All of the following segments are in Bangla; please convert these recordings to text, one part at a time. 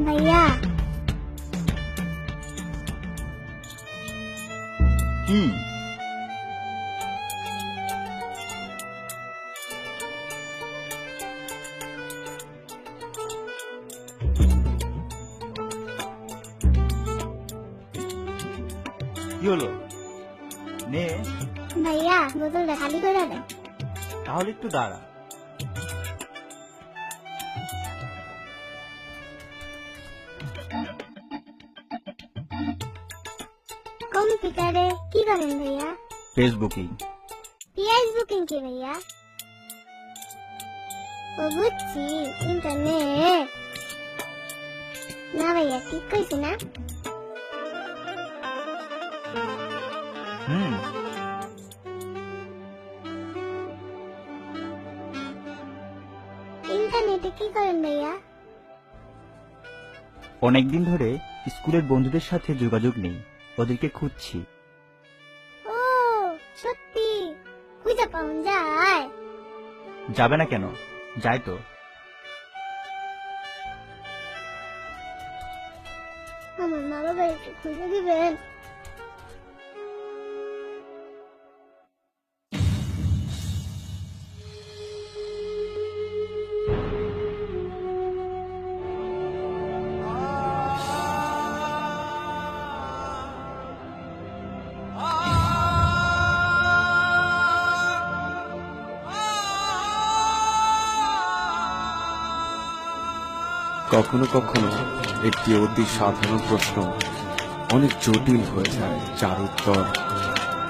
ভাইয়া কি? কি হলো? নে, ভাইয়া বোতলটা খালি করে দেন। তাহলে একটু দাঁড়া। কম্পিউটারে কি করেন ভাইয়া? ফেসবুকিং। পিএস বুকিং কি ভাইয়া? ও বুঝছি, ইন্টারনেট। না ভাইয়া ঠিক কইছি না? হুম, ইন্টারনেটে কি করেন ভাইয়া? অনেকদিন ধরে স্কুলের বন্ধুদের সাথে যোগাযোগ নেই, ওদেরকে খুঁজছি। ও সত্যি, খুঁজে পাওয়া যায়? যাবে না কেন? যাই তো। আমার মা বাবা একটু খুঁজে দিবেন? কখনো কখনো একটি অতি সাধারণ প্রশ্ন অনেক জটিল হয়ে যায়, যার উত্তর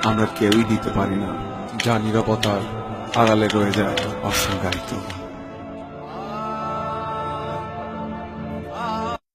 আমরা কেউই দিতে পারি না, যা নীরবতার আড়ালে রয়ে যায় অসংজ্ঞায়িত।